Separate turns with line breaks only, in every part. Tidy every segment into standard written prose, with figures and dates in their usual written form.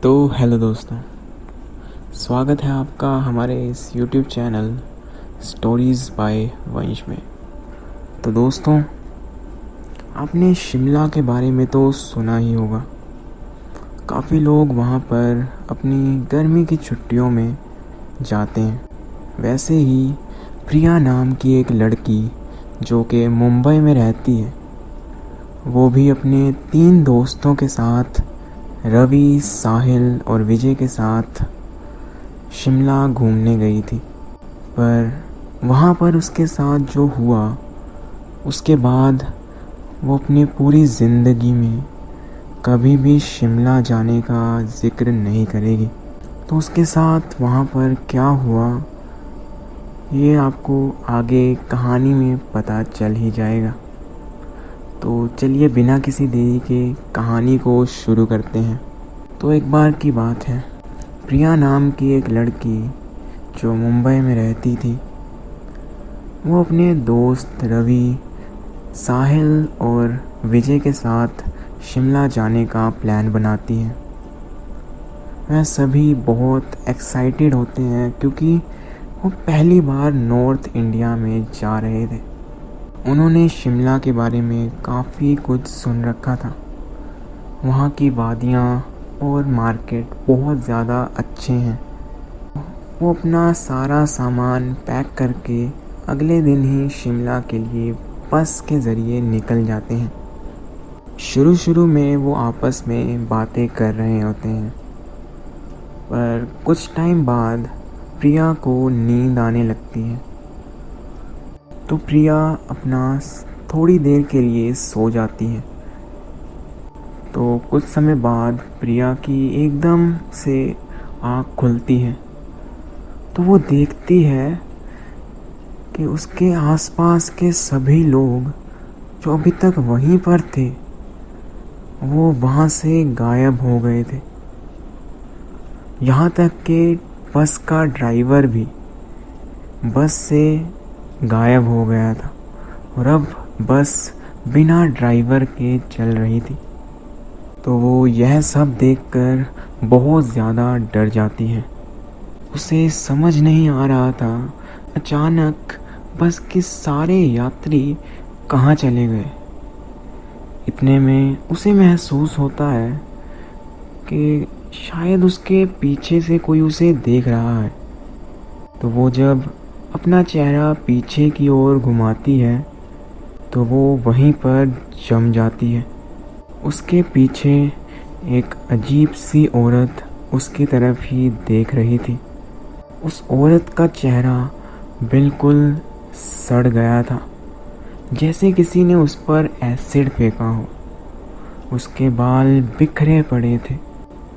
तो हेलो दोस्तों, स्वागत है आपका हमारे इस YouTube चैनल स्टोरीज़ बाय वंश में। तो दोस्तों, आपने शिमला के बारे में तो सुना ही होगा। काफ़ी लोग वहाँ पर अपनी गर्मी की छुट्टियों में जाते हैं। वैसे ही प्रिया नाम की एक लड़की जो कि मुंबई में रहती है, वो भी अपने 3 दोस्तों के साथ रवि, साहिल और विजय के साथ शिमला घूमने गई थी। पर वहाँ पर उसके साथ जो हुआ, उसके बाद वो अपनी पूरी ज़िंदगी में कभी भी शिमला जाने का ज़िक्र नहीं करेगी। तो उसके साथ वहाँ पर क्या हुआ, ये आपको आगे कहानी में पता चल ही जाएगा। तो चलिए बिना किसी देरी के कहानी को शुरू करते हैं। तो एक बार की बात है, प्रिया नाम की एक लड़की जो मुंबई में रहती थी, वो अपने दोस्त रवि, साहिल और विजय के साथ शिमला जाने का प्लान बनाती है। वह सभी बहुत एक्साइटेड होते हैं क्योंकि वो पहली बार नॉर्थ इंडिया में जा रहे थे। उन्होंने शिमला के बारे में काफ़ी कुछ सुन रखा था। वहाँ की वादियाँ और मार्केट बहुत ज़्यादा अच्छे हैं। वो अपना सारा सामान पैक करके अगले दिन ही शिमला के लिए बस के ज़रिए निकल जाते हैं। शुरू में वो आपस में बातें कर रहे होते हैं, पर कुछ टाइम बाद प्रिया को नींद आने लगती है। तो प्रिया अपना थोड़ी देर के लिए सो जाती है। तो कुछ समय बाद प्रिया की एकदम से आँख खुलती है। तो वो देखती है कि उसके आसपास के सभी लोग जो अभी तक वहीं पर थे, वो वहाँ से गायब हो गए थे। यहाँ तक कि बस का ड्राइवर भी बस से गायब हो गया था और अब बस बिना ड्राइवर के चल रही थी। तो वो यह सब देखकर बहुत ज़्यादा डर जाती है। उसे समझ नहीं आ रहा था अचानक बस के सारे यात्री कहाँ चले गए। इतने में उसे महसूस होता है कि शायद उसके पीछे से कोई उसे देख रहा है। तो वो जब अपना चेहरा पीछे की ओर घुमाती है तो वो वहीं पर जम जाती है। उसके पीछे एक अजीब सी औरत उसकी तरफ ही देख रही थी। उस औरत का चेहरा बिल्कुल सड़ गया था, जैसे किसी ने उस पर एसिड फेंका हो। उसके बाल बिखरे पड़े थे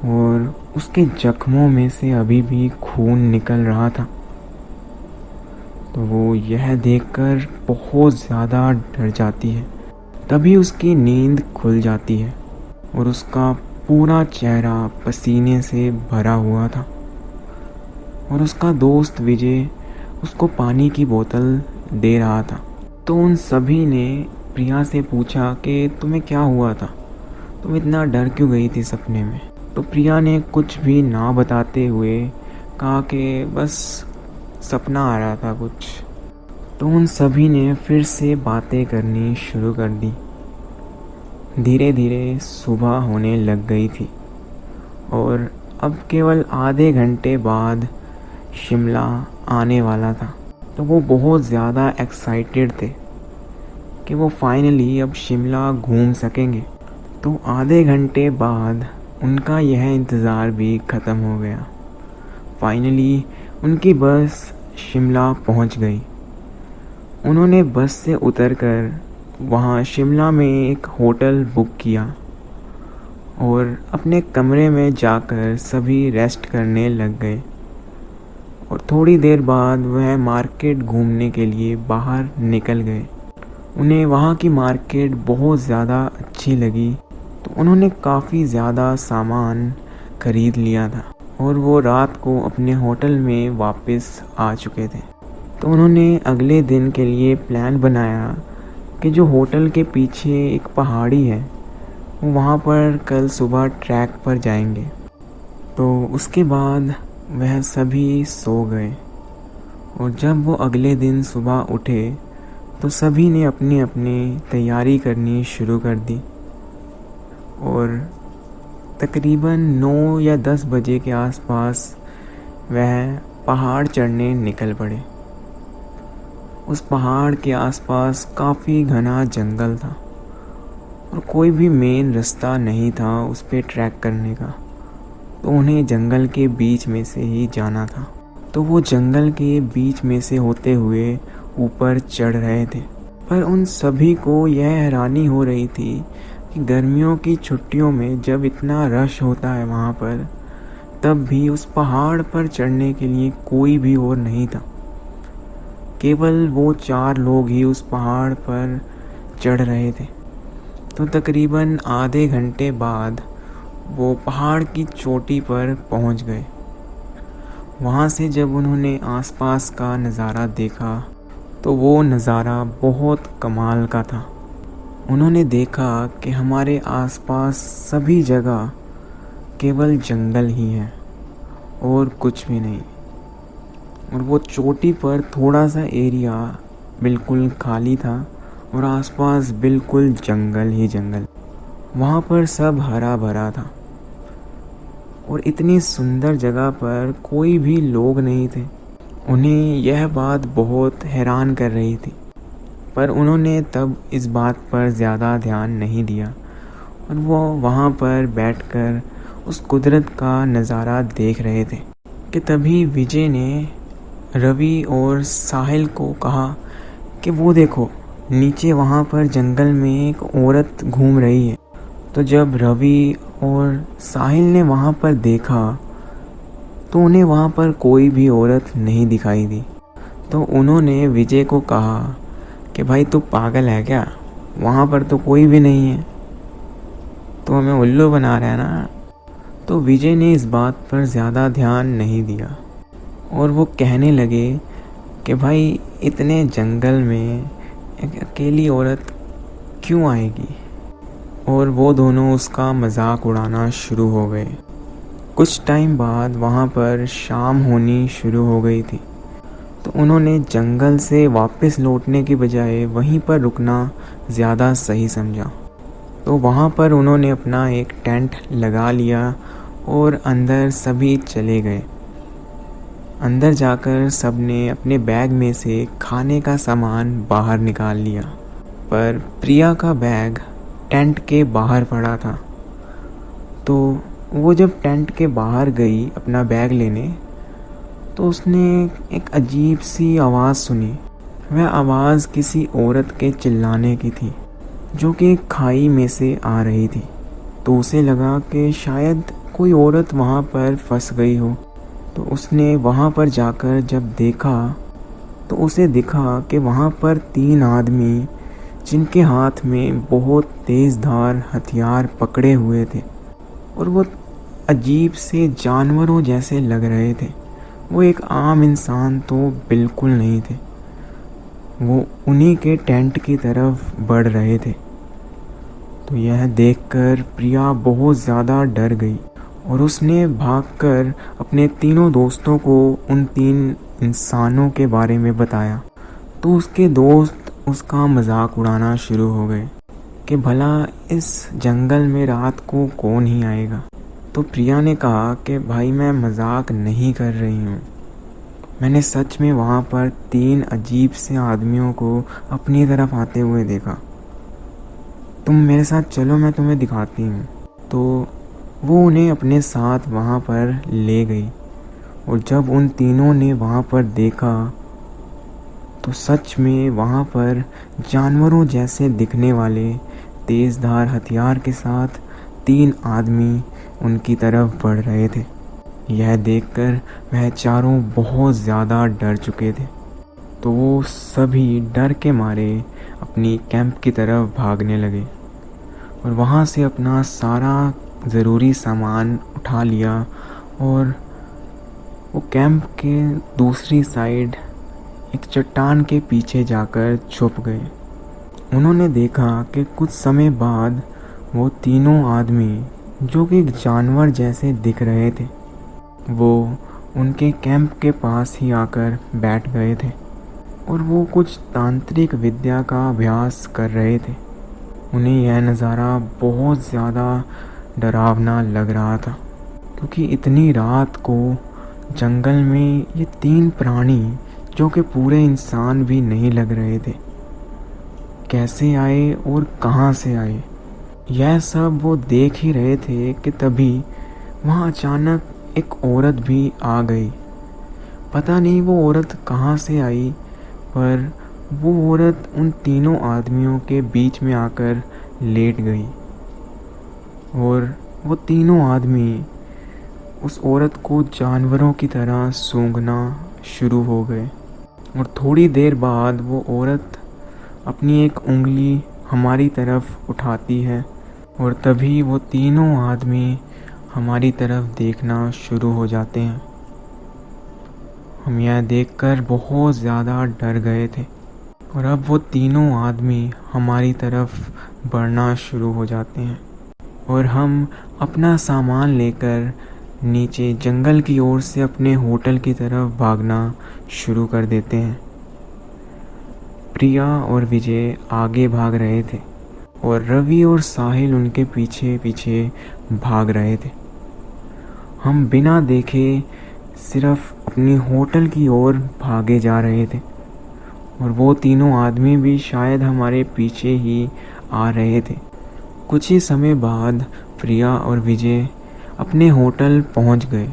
और उसके जख्मों में से अभी भी खून निकल रहा था। तो वो यह देखकर बहुत ज़्यादा डर जाती है। तभी उसकी नींद खुल जाती है और उसका पूरा चेहरा पसीने से भरा हुआ था। और उसका दोस्त विजय उसको पानी की बोतल दे रहा था। तो उन सभी ने प्रिया से पूछा कि तुम्हें क्या हुआ था, तुम इतना डर क्यों गई थी सपने में। तो प्रिया ने कुछ भी ना बताते हुए कहा कि बस सपना आ रहा था कुछ। तो उन सभी ने फिर से बातें करनी शुरू कर दी। धीरे धीरे सुबह होने लग गई थी और अब केवल आधे घंटे बाद शिमला आने वाला था। तो वो बहुत ज़्यादा एक्साइटेड थे कि वो फाइनली अब शिमला घूम सकेंगे। तो आधे घंटे बाद उनका यह इंतज़ार भी ख़त्म हो गया। फाइनली उनकी बस शिमला पहुंच गई। उन्होंने बस से उतरकर वहां शिमला में एक होटल बुक किया और अपने कमरे में जाकर सभी रेस्ट करने लग गए। और थोड़ी देर बाद वह मार्केट घूमने के लिए बाहर निकल गए। उन्हें वहां की मार्केट बहुत ज़्यादा अच्छी लगी, तो उन्होंने काफ़ी ज़्यादा सामान खरीद लिया था और वो रात को अपने होटल में वापस आ चुके थे। तो उन्होंने अगले दिन के लिए प्लान बनाया कि जो होटल के पीछे एक पहाड़ी है, वहाँ पर कल सुबह ट्रैक पर जाएंगे। तो उसके बाद वह सभी सो गए और जब वो अगले दिन सुबह उठे तो सभी ने अपनी अपनी तैयारी करनी शुरू कर दी और तकरीबन 9 या 10 बजे के आसपास वह पहाड़ चढ़ने निकल पड़े। उस पहाड़ के आसपास काफ़ी घना जंगल था और कोई भी मेन रास्ता नहीं था उस पे ट्रैक करने का, तो उन्हें जंगल के बीच में से ही जाना था। तो वो जंगल के बीच में से होते हुए ऊपर चढ़ रहे थे, पर उन सभी को यह हैरानी हो रही थी कि गर्मियों की छुट्टियों में जब इतना रश होता है वहाँ पर, तब भी उस पहाड़ पर चढ़ने के लिए कोई भी और नहीं था। केवल वो 4 लोग ही उस पहाड़ पर चढ़ रहे थे। तो तकरीबन आधे घंटे बाद वो पहाड़ की चोटी पर पहुंच गए। वहाँ से जब उन्होंने आसपास का नज़ारा देखा तो वो नज़ारा बहुत कमाल का था। उन्होंने देखा कि हमारे आसपास सभी जगह केवल जंगल ही है और कुछ भी नहीं, और वो चोटी पर थोड़ा सा एरिया बिल्कुल खाली था और आसपास बिल्कुल जंगल ही जंगल। वहाँ पर सब हरा भरा था और इतनी सुंदर जगह पर कोई भी लोग नहीं थे। उन्हें यह बात बहुत हैरान कर रही थी, पर उन्होंने तब इस बात पर ज़्यादा ध्यान नहीं दिया और वो वहाँ पर बैठकर उस कुदरत का नज़ारा देख रहे थे कि तभी विजय ने रवि और साहिल को कहा कि वो देखो, नीचे वहाँ पर जंगल में एक औरत घूम रही है। तो जब रवि और साहिल ने वहाँ पर देखा तो उन्हें वहाँ पर कोई भी औरत नहीं दिखाई दी। तो उन्होंने विजय को कहा कि भाई तू पागल है क्या, वहाँ पर तो कोई भी नहीं है, तो हमें उल्लू बना रहा है ना। तो विजय ने इस बात पर ज़्यादा ध्यान नहीं दिया और वो कहने लगे कि भाई इतने जंगल में एक अकेली औरत क्यों आएगी, और वो दोनों उसका मजाक उड़ाना शुरू हो गए। कुछ टाइम बाद वहाँ पर शाम होनी शुरू हो गई थी, तो उन्होंने जंगल से वापस लौटने की बजाय वहीं पर रुकना ज़्यादा सही समझा। तो वहाँ पर उन्होंने अपना एक टेंट लगा लिया और अंदर सभी चले गए। अंदर जाकर सबने अपने बैग में से खाने का सामान बाहर निकाल लिया, पर प्रिया का बैग टेंट के बाहर पड़ा था। तो वो जब टेंट के बाहर गई अपना बैग लेने, तो उसने एक अजीब सी आवाज़ सुनी। वह आवाज़ किसी औरत के चिल्लाने की थी जो कि एक खाई में से आ रही थी। तो उसे लगा कि शायद कोई औरत वहाँ पर फंस गई हो। तो उसने वहाँ पर जाकर जब देखा तो उसे दिखा कि वहाँ पर 3 आदमी जिनके हाथ में बहुत तेज़ धार हथियार पकड़े हुए थे और वो अजीब से जानवरों जैसे लग रहे थे। वो एक आम इंसान तो बिल्कुल नहीं थे। वो उन्हीं के टेंट की तरफ बढ़ रहे थे। तो यह देखकर प्रिया बहुत ज़्यादा डर गई और उसने भागकर अपने तीनों दोस्तों को उन 3 इंसानों के बारे में बताया। तो उसके दोस्त उसका मजाक उड़ाना शुरू हो गए कि भला इस जंगल में रात को कौन ही आएगा। तो प्रिया ने कहा कि भाई मैं मजाक नहीं कर रही हूँ, मैंने सच में वहाँ पर 3 अजीब से आदमियों को अपनी तरफ आते हुए देखा। तुम मेरे साथ चलो, मैं तुम्हें दिखाती हूँ। तो वो उन्हें अपने साथ वहाँ पर ले गई और जब उन तीनों ने वहाँ पर देखा तो सच में वहाँ पर जानवरों जैसे दिखने वाले तेज़धार हथियार के साथ 3 आदमी उनकी तरफ बढ़ रहे थे। यह देखकर वह चारों बहुत ज़्यादा डर चुके थे। तो वो सभी डर के मारे अपनी कैंप की तरफ भागने लगे और वहाँ से अपना सारा ज़रूरी सामान उठा लिया और वो कैंप के दूसरी साइड एक चट्टान के पीछे जाकर छुप गए। उन्होंने देखा कि कुछ समय बाद वो तीनों आदमी जो कि एक जानवर जैसे दिख रहे थे, वो उनके कैंप के पास ही आकर बैठ गए थे और वो कुछ तांत्रिक विद्या का अभ्यास कर रहे थे। उन्हें यह नज़ारा बहुत ज़्यादा डरावना लग रहा था, क्योंकि इतनी रात को जंगल में ये 3 प्राणी, जो कि पूरे इंसान भी नहीं लग रहे थे, कैसे आए और कहाँ से आए। यह सब वो देख ही रहे थे कि तभी वहाँ अचानक एक औरत भी आ गई। पता नहीं वो औरत कहाँ से आई, पर वो औरत उन तीनों आदमियों के बीच में आकर लेट गई और वो तीनों आदमी उस औरत को जानवरों की तरह सूंघना शुरू हो गए। और थोड़ी देर बाद वो औरत अपनी एक उंगली हमारी तरफ उठाती है और तभी वो तीनों आदमी हमारी तरफ देखना शुरू हो जाते हैं। हम यह देखकर बहुत ज़्यादा डर गए थे और अब वो तीनों आदमी हमारी तरफ बढ़ना शुरू हो जाते हैं और हम अपना सामान लेकर नीचे जंगल की ओर से अपने होटल की तरफ भागना शुरू कर देते हैं। प्रिया और विजय आगे भाग रहे थे और रवि और साहिल उनके पीछे पीछे भाग रहे थे। हम बिना देखे सिर्फ अपनी होटल की ओर भागे जा रहे थे और वो तीनों आदमी भी शायद हमारे पीछे ही आ रहे थे। कुछ ही समय बाद प्रिया और विजय अपने होटल पहुंच गए,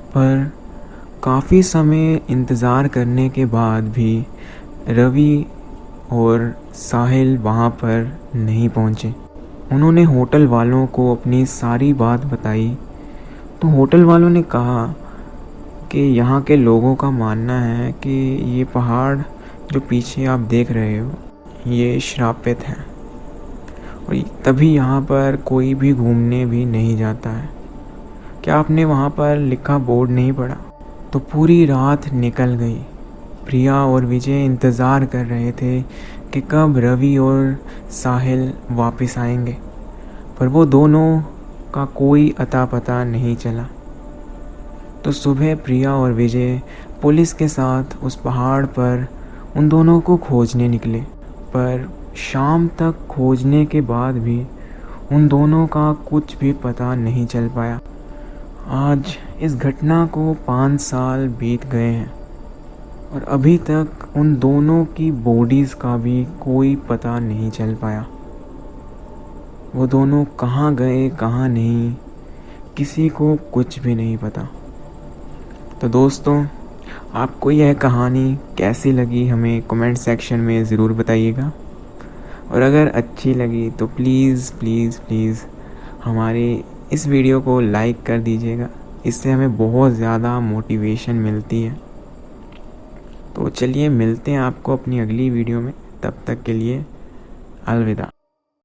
पर काफ़ी समय इंतज़ार करने के बाद भी रवि और साहिल वहाँ पर नहीं पहुँचे। उन्होंने होटल वालों को अपनी सारी बात बताई, तो होटल वालों ने कहा कि यहाँ के लोगों का मानना है कि ये पहाड़ जो पीछे आप देख रहे हो ये श्रापित है और तभी यहाँ पर कोई भी घूमने भी नहीं जाता है। क्या आपने वहाँ पर लिखा बोर्ड नहीं पढ़ा? तो पूरी रात निकल गई। प्रिया और विजय इंतज़ार कर रहे थे कि कब रवि और साहिल वापस आएंगे, पर वो दोनों का कोई अता पता नहीं चला। तो सुबह प्रिया और विजय पुलिस के साथ उस पहाड़ पर उन दोनों को खोजने निकले, पर शाम तक खोजने के बाद भी उन दोनों का कुछ भी पता नहीं चल पाया। आज इस घटना को 5 साल बीत गए हैं और अभी तक उन दोनों की बॉडीज़ का भी कोई पता नहीं चल पाया। वो दोनों कहाँ गए कहाँ नहीं, किसी को कुछ भी नहीं पता। तो दोस्तों, आपको यह कहानी कैसी लगी हमें कमेंट सेक्शन में ज़रूर बताइएगा और अगर अच्छी लगी तो प्लीज़ प्लीज़ प्लीज़ हमारे इस वीडियो को लाइक कर दीजिएगा। इससे हमें बहुत ज़्यादा मोटिवेशन मिलती है। तो चलिए मिलते हैं आपको अपनी अगली वीडियो में। तब तक के लिए अलविदा।